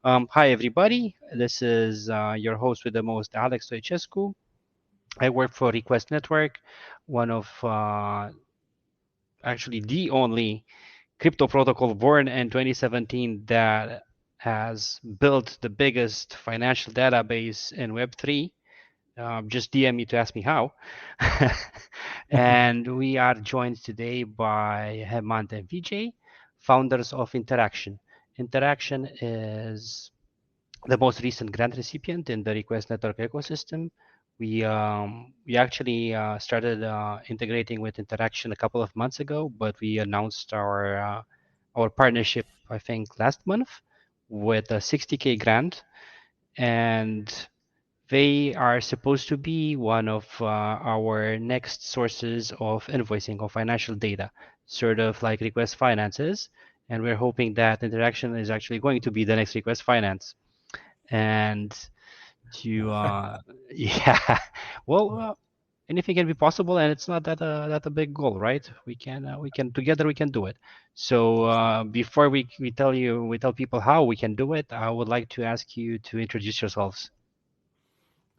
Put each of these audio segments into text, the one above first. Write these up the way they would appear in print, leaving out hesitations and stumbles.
Hi, everybody. This is your host with the most, Alex Stoicescu. I work for Request Network, one of actually the only crypto protocol born in 2017 that has built the biggest financial database in Web3. Just DM me to ask me how. And we are joined today by Hemant and Vijay, founders of intrXn. intrXn is the most recent grant recipient in the Request Network ecosystem. We actually started integrating with intrXn a couple of months ago, but we announced our partnership, I think, last month with a 60K grant, and they are supposed to be one of our next sources of invoicing of financial data, sort of like Request Finances. And we're hoping that interaction is actually going to be the next Request Finance. And to yeah, well, anything can be possible, and it's not that a big goal, right? We can together we can do it. So before we tell people how we can do it, I would like to ask you to introduce yourselves.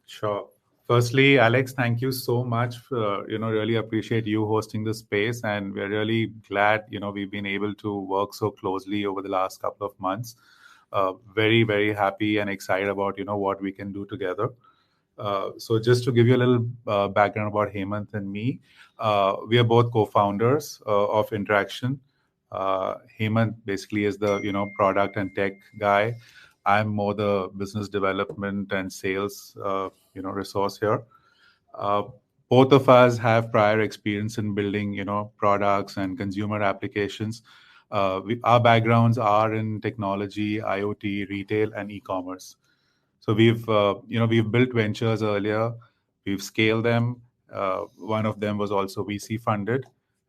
Sure. Firstly, Alex, thank you so much for, really appreciate you hosting the space. And we're really glad, we've been able to work so closely over the last couple of months. Very, very happy and excited about, what we can do together. So just to give you a little background about Hemant and me, we are both co-founders of intrXn. Hemant basically is the, product and tech guy. I'm more the business development and sales, resource here. Uh, Both of us have prior experience in building, products and consumer applications. Our backgrounds are in technology, IoT, retail, and e-commerce. So we've built ventures earlier. We've scaled them. One of them was also VC funded,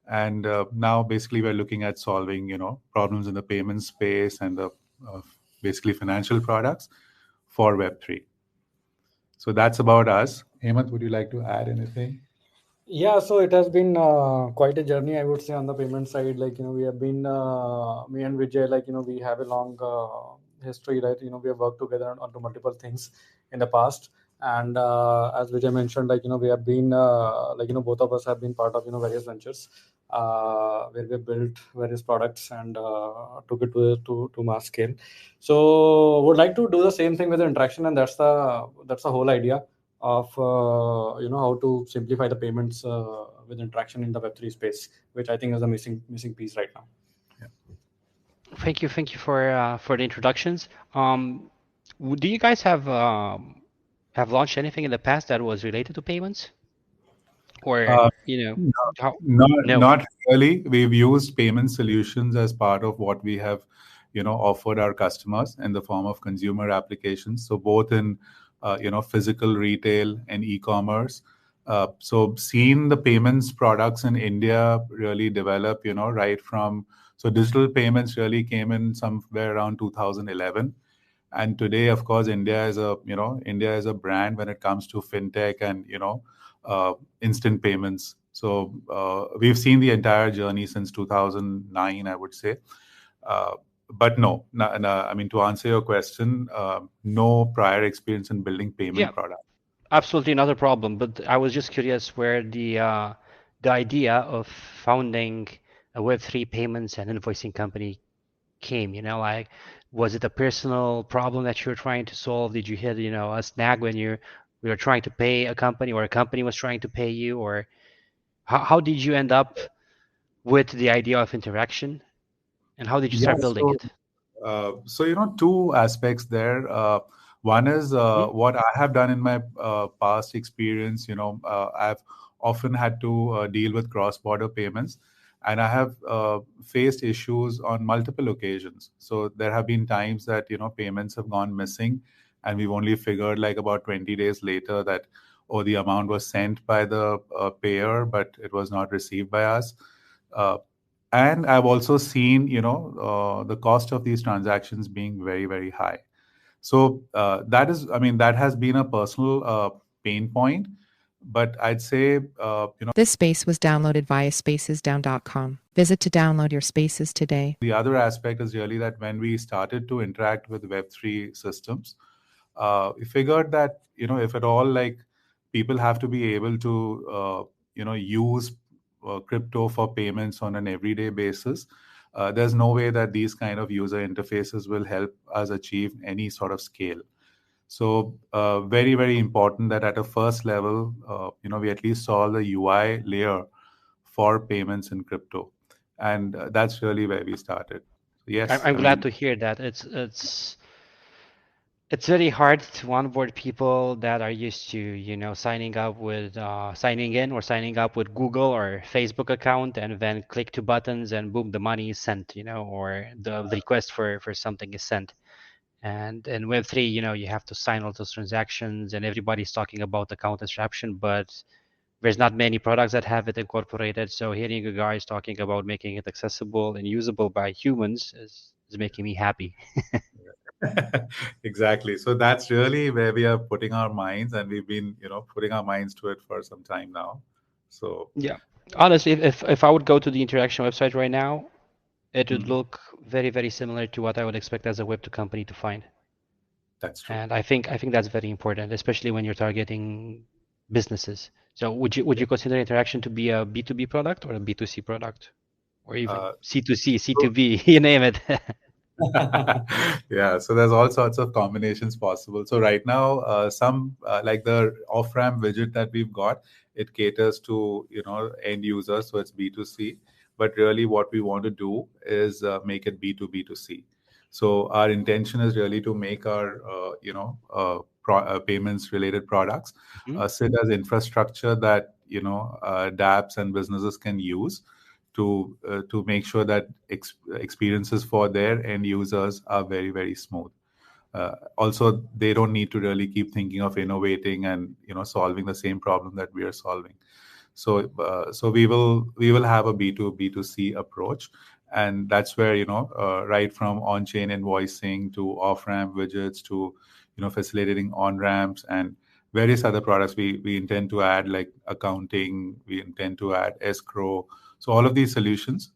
and now basically we're looking at solving problems in the payment space and the basically financial products for Web3. So that's about us. Hemant, would you like to add anything? Yeah, so it has been quite a journey, I would say, on the payment side. We have been, me and Vijay, we have a long history, right? We have worked together onto multiple things in the past. And as Vijay mentioned, we have been, both of us have been part of, various ventures where we built various products and took it to mass scale. So would like to do the same thing with the interaction, and that's the whole idea of how to simplify the payments with interaction in the Web3 space, which I think is a missing piece right now. Thank you for the introductions. Do you guys have launched anything in the past that was related to payments, or Uh, no, how? No. not really. We've used payment solutions as part of what we have, offered our customers in the form of consumer applications. So both in, physical retail and e-commerce. So seeing the payments products in India really develop, right from, so digital payments really came in somewhere around 2011. And today, of course, India is a brand when it comes to fintech and, instant payments. So we've seen the entire journey since 2009, I would say. But no, I mean, to answer your question, no prior experience in building Yeah, payment products. absolutely not a problem. But I was just curious where the idea of founding a Web3 payments and invoicing company came. Like, was it a personal problem that you were trying to solve? Did you hit, a snag when you were trying to pay a company, or a company was trying to pay you, or how did you end up with the idea of interaction, and how did you start Yes. building it? So two aspects there. One is Hmm. what I have done in my past experience. I've often had to deal with cross-border payments, and I have faced issues on multiple occasions. So there have been times that payments have gone missing, and we've only figured like about 20 days later that the amount was sent by the payer, but it was not received by us. Uh, and I've also seen the cost of these transactions being very, very high. So that has been a personal pain point. But I'd say, This space was downloaded via spacesdown.com. Visit to download your spaces today. the other aspect is really that when we started to interact with Web3 systems, we figured that, if at all, like, people have to be able to, use crypto for payments on an everyday basis, there's no way that these kind of user interfaces will help us achieve any sort of scale. So very, very important that at a first level, we at least solve the UI layer for payments in crypto. And that's really where we started. Yes, I'm glad to hear that. It's very hard to onboard people that are used to, signing in or signing up with Google or Facebook account and then click two buttons and boom, the money is sent, or the request for something is sent. And in Web3, you have to sign all those transactions and everybody's talking about account disruption, but there's not many products that have it incorporated. So hearing you guys talking about making it accessible and usable by humans is making me happy. Exactly. So that's really where we are putting our minds, and we've been, putting our minds to it for some time now. So yeah, honestly, if I would go to the intrXn website right now, it would look very, very similar to what I would expect as a Web2 company to find. That's true. And I think that's very important, especially when you're targeting businesses. So would you consider intrXn to be a B2B product or a B2C product, or even C2C, C2B, you name it? Yeah, so there's all sorts of combinations possible. So right now, some like the off-ramp widget that we've got, it caters to end users, so it's B2C. But really, what we want to do is make it B2B2C. So our intention is really to make our payments related products sit as infrastructure that dApps and businesses can use to make sure that experiences for their end users are very, very smooth. Also, they don't need to really keep thinking of innovating and solving the same problem that we are solving. So we will have a B2B2C approach, and that's where right from on-chain invoicing to off-ramp widgets to facilitating on-ramps and various other products we intend to add, like accounting, we intend to add escrow. So all of these solutions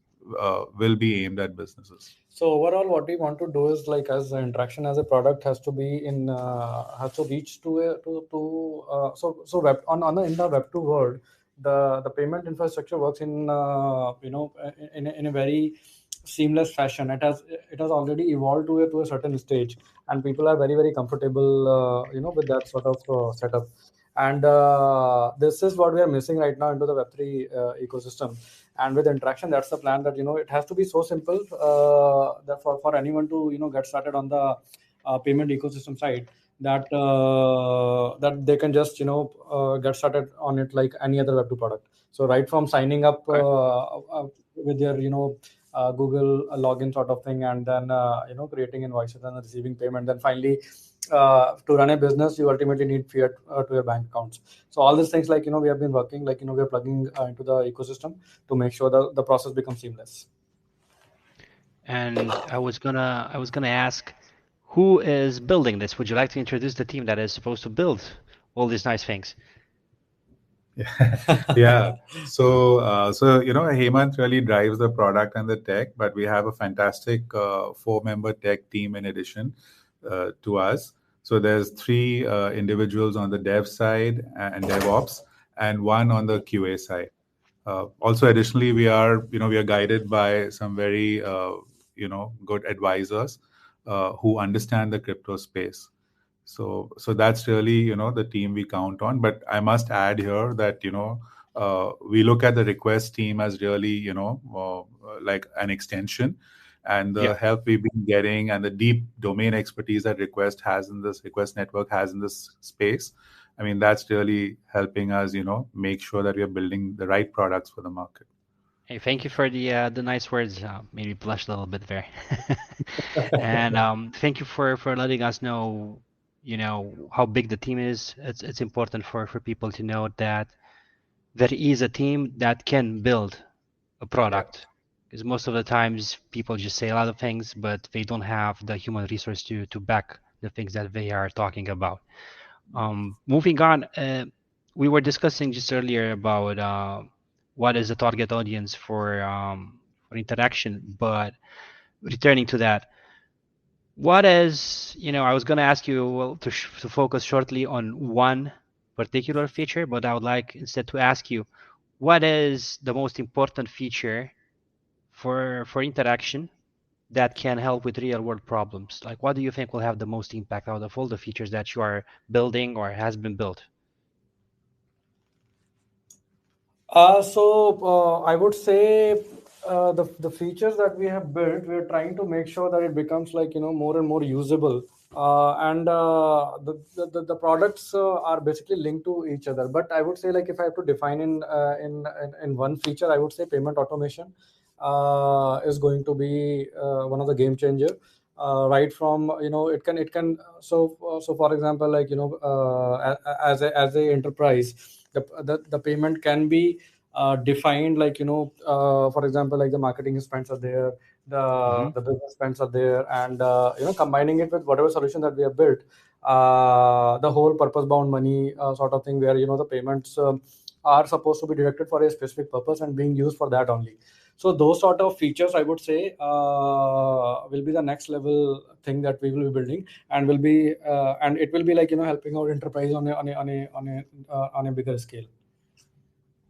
will be aimed at businesses. So overall, what we want to do is, like, as intrXn as a product has to be has to reach to web in the Web2 world, the payment infrastructure works in in a very seamless fashion. It has already evolved to a certain stage, and people are very, very comfortable with that sort of setup. And this is what we are missing right now into the Web3 ecosystem. And with intrXn, that's the plan, that it has to be so simple that for anyone to get started on the payment ecosystem side, that that they can just get started on it like any other Web2 product. So right from signing up with their Google login sort of thing, and then creating invoices and receiving payment, then finally to run a business, you ultimately need fiat to your bank accounts. So all these things, we have been working, we are plugging into the ecosystem to make sure that the process becomes seamless. And I was gonna ask, who is building this? Would you like to introduce the team that is supposed to build all these nice things? Yeah. So Hemant really drives the product and the tech, but we have a fantastic 4-member tech team in addition to us. So there's 3 individuals on the dev side and DevOps, and 1 on the QA side. Also, additionally, we are guided by some very good advisors who understand the crypto space. So that's really the team we count on. But I must add here that we look at the request team as really like an extension, and the help we've been getting and the deep domain expertise that request network has in this space. I mean, that's really helping us make sure that we are building the right products for the market. Hey, thank you for the nice words. Maybe blushed a little bit there. And thank you for letting us know, how big the team is. It's important for people to know that there is a team that can build a product. Because most of the times people just say a lot of things, but they don't have the human resource to back the things that they are talking about. Moving on, we were discussing just earlier about what is the target audience for interaction, but returning to that, what is, I was going to ask you, well, to focus shortly on one particular feature, but I would like instead to ask you, what is the most important feature for interaction that can help with real world problems? Like, what do you think will have the most impact out of all the features that you are building or has been built? I would say the features that we have built, we are trying to make sure that it becomes like more and more usable. And the products are basically linked to each other. But I would say, like, if I have to define in one feature, I would say payment automation is going to be one of the game changer. Right from it can so for example, like as a enterprise, the payment can be defined, like for example, like the marketing spends are there, the business spends are there, and combining it with whatever solution that we have built, the whole purpose bound money sort of thing, where the payments are supposed to be directed for a specific purpose and being used for that only. So those sort of features, I would say, will be the next level thing that we will be building, and will be and it will be like helping our enterprise on a bigger scale.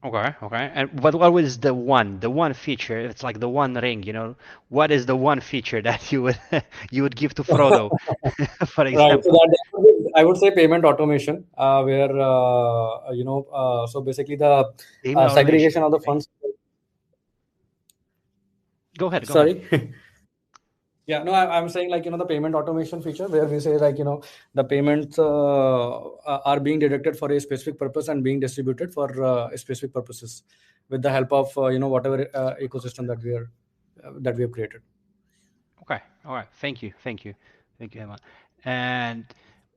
Okay. And what was the one feature? It's like the one ring, What is the one feature that you would give to Frodo, for Right. example? So I would say payment automation, where so basically the Payment automation. segregation of the funds. Go ahead. Sorry. Yeah, no, I'm saying, like, the payment automation feature, where we say, like, the payments are being directed for a specific purpose and being distributed for specific purposes with the help of, whatever ecosystem that we have created. Okay. All right. Thank you, Hemant. And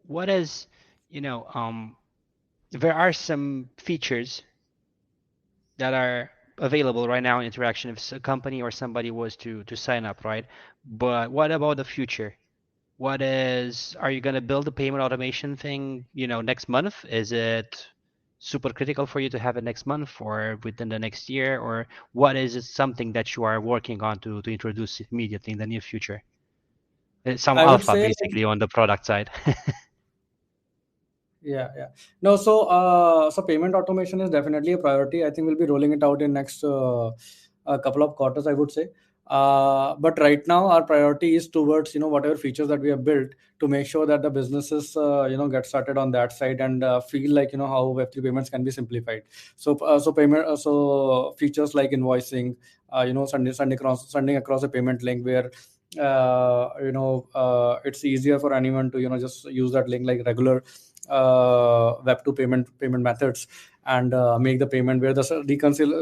what is, there are some features that are available right now in interaction if a company or somebody was to sign up, right? But what about the future? Are you going to build a payment automation thing, next month? Is it super critical for you to have it next month or within the next year? Or what is it, something that you are working on to introduce immediately in the near future? Some I would alpha, say, basically, on the product side. yeah. No, so payment automation is definitely a priority. I think we'll be rolling it out in next a couple of quarters, I would say. But right now, our priority is towards whatever features that we have built, to make sure that the businesses get started on that side, and feel like how Web3 payments can be simplified. So features like invoicing, sending across a payment link, where it's easier for anyone to just use that link like regular Web2 payment methods, and make the payment, where the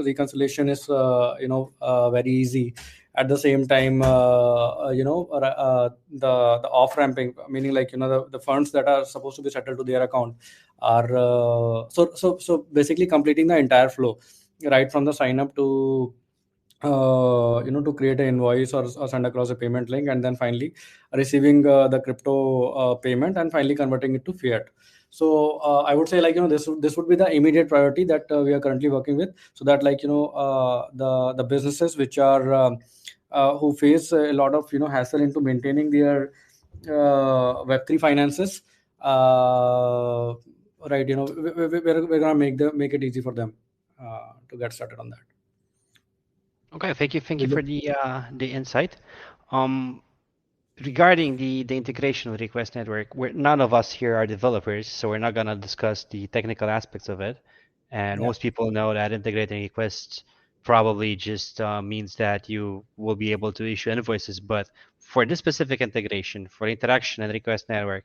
reconciliation is very easy. At the same time, the off ramping, meaning, like the funds that are supposed to be settled to their account are so basically completing the entire flow, right from the sign up to to create an invoice, or send across a payment link, and then finally receiving the crypto payment, and finally converting it to fiat. So I would say, like this would be the immediate priority that we are currently working with, so that, like the businesses which are who face a lot of hassle into maintaining their Web3 finances, right, we're gonna make it easy for them to get started on that. Okay, thank you for the insight. Regarding the integration with Request Network, none of us here are developers, so we're not gonna discuss the technical aspects of it. And most people know that integrating requests probably just means that you will be able to issue invoices. But for this specific integration, for interaction and Request Network,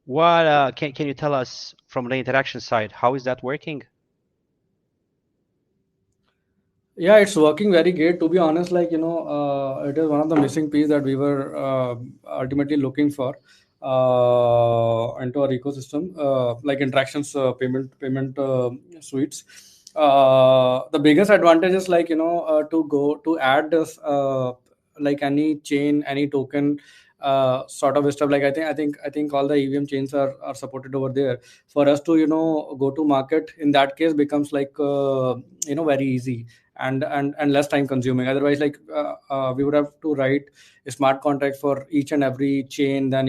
what can you tell us from the interaction side? How is that working? Yeah, it's working very great. To be honest, like it is one of the missing piece that we were ultimately looking for into our ecosystem, like interactions, payment suites. The biggest advantage is, like to add this like any chain, any token sort of stuff. Like I think all the EVM chains are supported over there. For us to go to market in that case becomes like very easy and less time consuming. Otherwise, like we would have to write a smart contract for each and every chain, then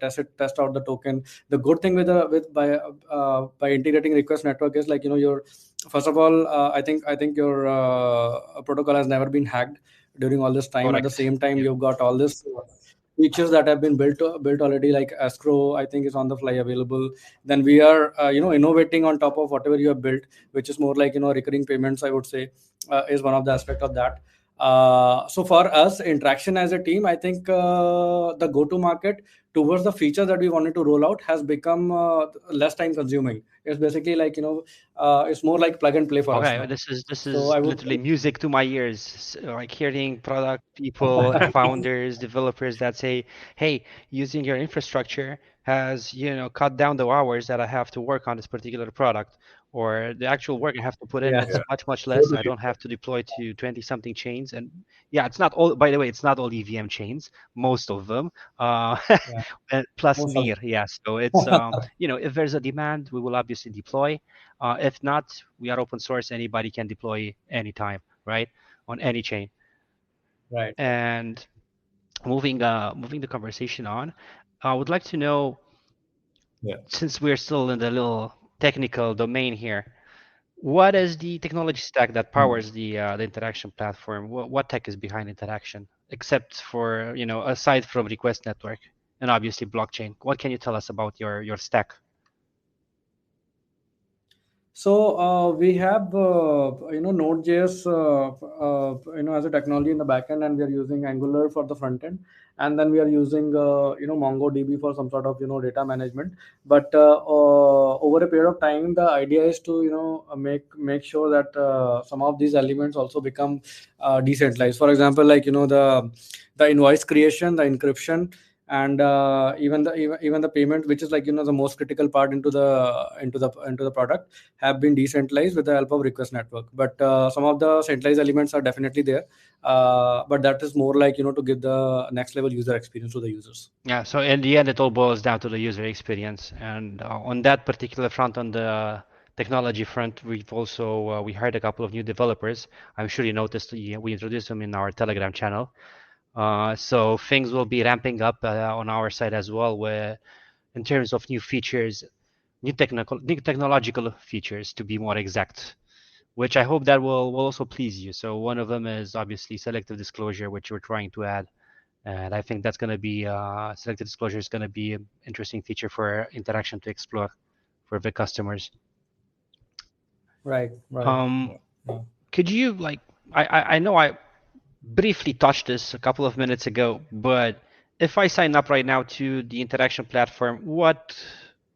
test out the token. The good thing by integrating request network is like your first of all, I think your protocol has never been hacked during all this time. Correct. At the same time, you've got all this features that have been built already, like escrow, I think, is on the fly available. Then we are innovating on top of whatever you have built, which is more like recurring payments, I would say, is one of the aspect of that. So for us, intrXn as a team, I think the go to market towards the feature that we wanted to roll out has become less time consuming. It's basically like it's more like plug and play for us Okay, now. this is So I would literally music to my ears. Like hearing product people and founders, developers that say, "Hey, using your infrastructure has cut down the hours that I have to work on this particular product, or the actual work I have to put in. Yeah. It's Yeah. much less. I Totally. don't have to deploy to 20 something chains." And yeah, it's not all. By the way, it's not all EVM chains. Most of them. Yeah. And plus Most of Mir, yeah. So it's if there's a demand, we will obviously deploy. If not, we are open source. Anybody can deploy anytime, right? On any chain. right. And moving the conversation on, I would like to know, Yeah. since we're still in the little technical domain here, what is the technology stack that powers the interaction platform? What tech is behind interaction, except for aside from request network and obviously blockchain? What can you tell us about your stack? So we have Node.js as a technology in the backend, and we are using Angular for the front end, and then we are using MongoDB for some sort of data management. But over a period of time, the idea is to make sure that some of these elements also become decentralized. For example, like the invoice creation, the encryption, and even the payment, which is like the most critical part into the product, have been decentralized with the help of request network. But some of the centralized elements are definitely there, but that is more like to give the next level user experience to the users. Yeah, so in the end, it all boils down to the user experience. And on that particular front, on the technology front, we've also we hired a couple of new developers. I'm sure you noticed we introduced them in our Telegram channel. So things will be ramping up on our side as well, where in terms of new features, new technological features, to be more exact, which I hope that will also please you. So one of them is obviously selective disclosure, which we're trying to add. And I think that's going to be selected disclosure is going to be an interesting feature for interaction to explore for the customers. Right. Yeah. Could you I know I briefly touched this a couple of minutes ago, but if I sign up right now to the interaction platform, what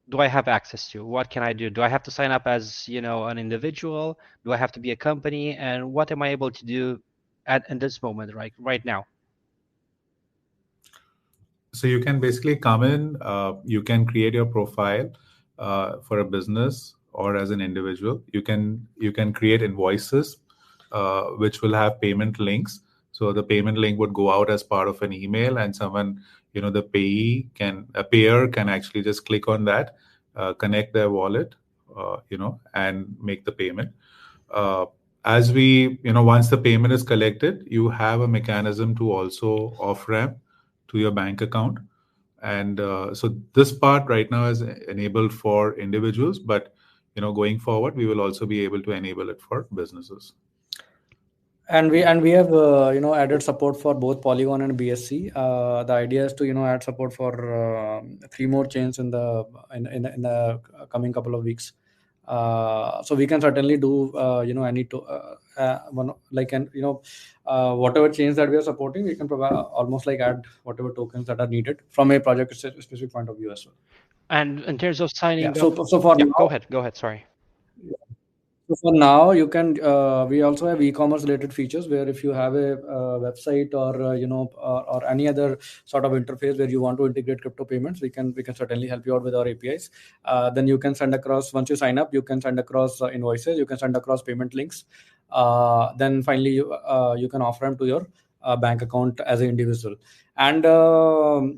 do I have access to? What can I do? Do I have to sign up as an individual? Do I have to be a company? And what am I able to do in this moment, right now? So you can basically come in, you can create your profile for a business or as an individual. You can create invoices which will have payment links. So the payment link would go out as part of an email, and someone, the a payer can actually just click on that, connect their wallet, and make the payment. As once the payment is collected, you have a mechanism to also off-ramp to your bank account. And so this part right now is enabled for individuals, but going forward, we will also be able to enable it for businesses. And we have added support for both Polygon and BSC. The idea is to add support for 3 more chains in the coming couple of weeks. So we can certainly do whatever chains that we are supporting, we can provide almost like add whatever tokens that are needed from a project specific point of view as well. And in terms of signing up, so for now, go ahead. Sorry. So for now, you can. We also have e-commerce related features where if you have a website or or any other sort of interface where you want to integrate crypto payments, we can certainly help you out with our APIs. Then you can send across, once you sign up, you can send across invoices, you can send across payment links. Then finally, you can off-ramp to your bank account as an individual. And so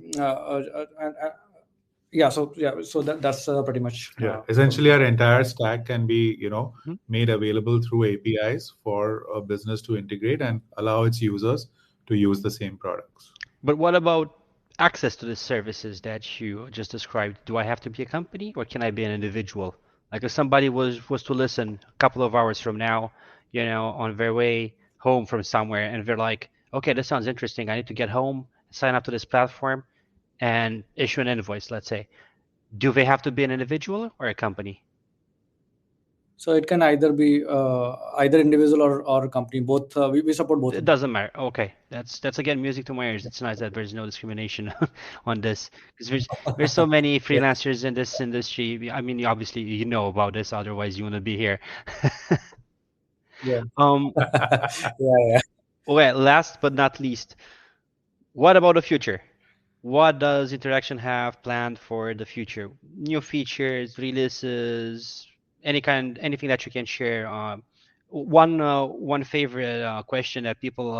that's pretty much essentially our entire stack can be Mhm. made available through APIs for a business to integrate and allow its users to use the same products. But what about access to the services that you just described? Do I have to be a company or can I be an individual? Like if somebody was to listen a couple of hours from now, on their way home from somewhere, and they're like, okay, this sounds interesting. I need to get home, sign up to this platform, and issue an invoice, let's say. Do they have to be an individual or a company? So it can either be either individual or a company. Both we support both. It doesn't matter. Okay, that's again music to my ears. It's nice that there's no discrimination on this because there's so many freelancers in this industry. I mean, obviously you know about this, otherwise you wouldn't be here. Yeah. Yeah. Okay, last but not least, what about the future? What does intrXn have planned for the future? New features, releases, anything that you can share. One favorite question that people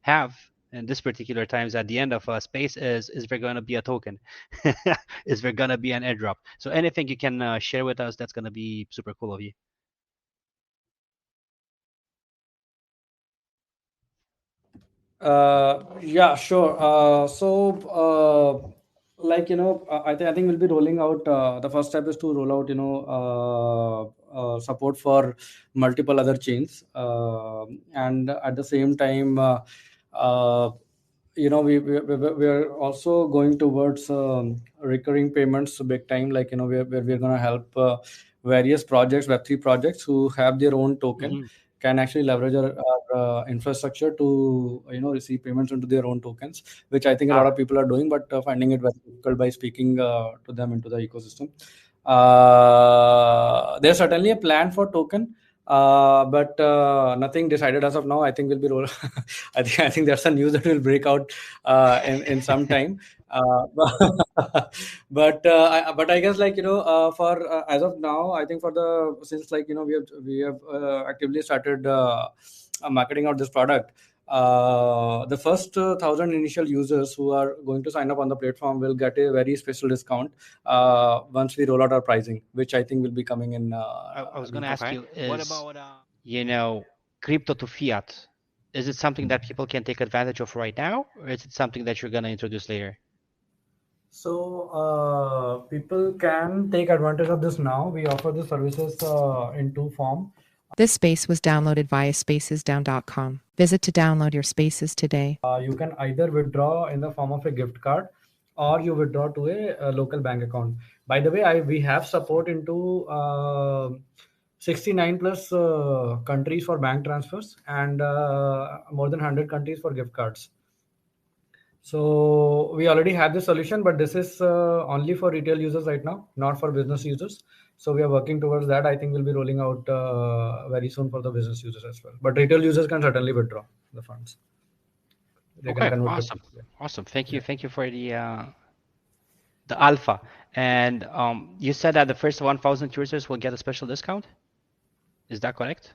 have in this particular times at the end of a space is there going to be a token? Is there going to be an airdrop? So anything you can share with us, that's going to be super cool of you. Yeah, sure. I think we'll be rolling out. The first step is to roll out, support for multiple other chains, and at the same time, we are also going towards recurring payments big time. Like where we're going to help various projects, Web3 projects who have their own token. Mhm. Can actually leverage our infrastructure to receive payments into their own tokens, which I think a lot of people are doing, but finding it very difficult by speaking to them into the ecosystem. There's certainly a plan for token, but nothing decided as of now. I think we'll be roll. I think there's some news that will break out in some time. But I guess for as of now, I think since we have actively started marketing out this product. The first 1,000 initial users who are going to sign up on the platform will get a very special discount once we roll out our pricing, which I think will be coming in. I was going to ask you, what about crypto to fiat? Is it something that people can take advantage of right now, or is it something that you're going to introduce later? So people can take advantage of this now. We offer the services in two forms. This space was downloaded via spacesdown.com. Visit to download your spaces today. You can either withdraw in the form of a gift card or you withdraw to a local bank account. By the way, we have support into 69 plus countries for bank transfers and more than 100 countries for gift cards. So we already have the solution, but this is only for retail users right now, not for business users. So we are working towards that. I think we'll be rolling out very soon for the business users as well. But retail users can certainly withdraw the funds. Okay, awesome. Thank you for the alpha. And you said that the first 1,000 users will get a special discount. Is that correct?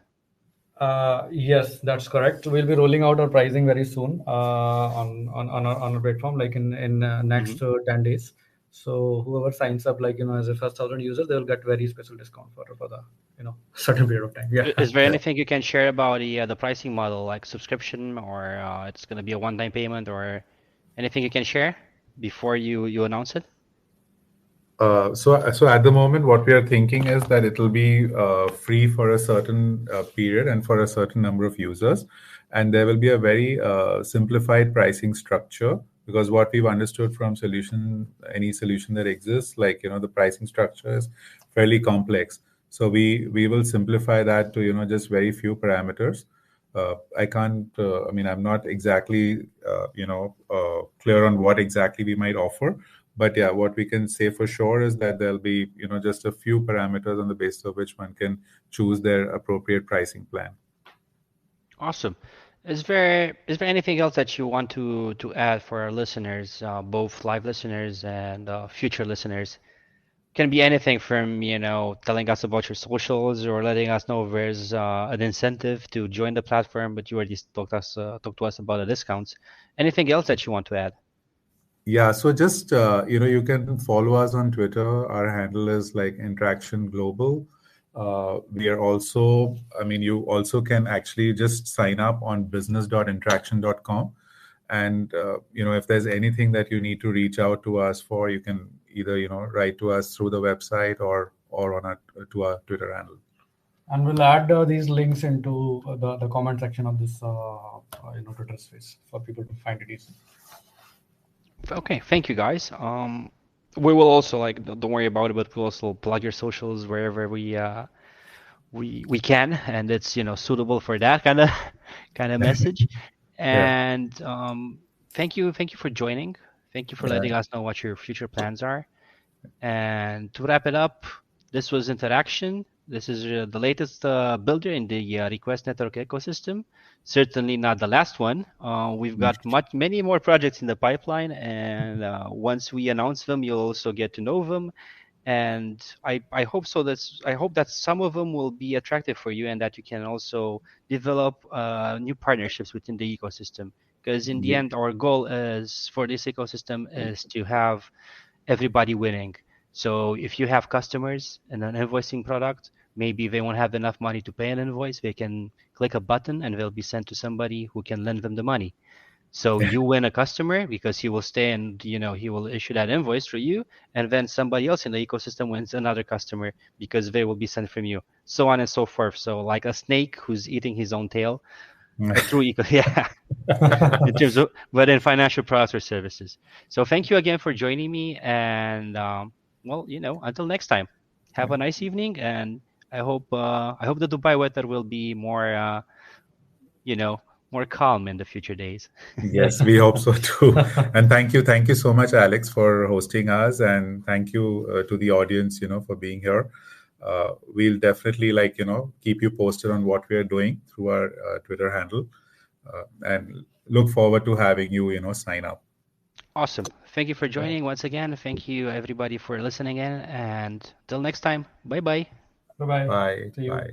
Yes, that's correct. We'll be rolling out our pricing very soon on our platform, like in next 10 days. So whoever signs up, as a first 1,000 users, they'll get very special discount for the certain period of time. Yeah. Is there anything you can share about the pricing model, like subscription, or it's going to be a one-time payment, or anything you can share before you announce it? So at the moment, what we are thinking is that it will be free for a certain period and for a certain number of users, and there will be a very simplified pricing structure, because what we've understood from any solution that exists, the pricing structure is fairly complex. So we will simplify that to just very few parameters. I can't. I'm not exactly clear on what exactly we might offer. But yeah, what we can say for sure is that there'll be, just a few parameters on the basis of which one can choose their appropriate pricing plan. Awesome. Is there anything else that you want to add for our listeners, both live listeners and future listeners? Can be anything from, telling us about your socials or letting us know if there's an incentive to join the platform, but you already talked to us about the discounts. Anything else that you want to add? Yeah, so just you can follow us on Twitter. Our handle is like Interaction Global. We are also, you also can actually just sign up on business.interaction.com. And if there's anything that you need to reach out to us for, you can either write to us through the website or on our Twitter handle. And we'll add these links into the comment section of this Twitter space for people to find it easy. Okay, thank you guys. We will also don't worry about it, but we'll also plug your socials wherever we can, and it's suitable for that kind of message. And thank you for joining. Thank you for letting us know what your future plans are. And to wrap it up, this was Interaction. This is the latest builder in the request network ecosystem. Certainly not the last one. We've got many more projects in the pipeline, and once we announce them, you'll also get to know them. And I hope so. I hope that some of them will be attractive for you, and that you can also develop new partnerships within the ecosystem. Because in the end, our goal is for this ecosystem is to have everybody winning. So if you have customers and an invoicing product, maybe they won't have enough money to pay an invoice. They can click a button and they'll be sent to somebody who can lend them the money. So you win a customer because he will stay and he will issue that invoice for you, and then somebody else in the ecosystem wins another customer because they will be sent from you, so on and so forth. So like a snake who's eating his own tail through in terms of, but in financial products or services. So thank you again for joining me, and until next time, have a nice evening, and I hope the Dubai weather will be more more calm in the future days. Yes, we hope so too. And thank you so much, Alex, for hosting us, and thank you to the audience, for being here. We'll definitely keep you posted on what we are doing through our Twitter handle, and look forward to having you, sign up. Awesome. Thank you for joining once again. Thank you everybody for listening in, and till next time. Bye-bye. Bye-bye. Bye. See you. Bye.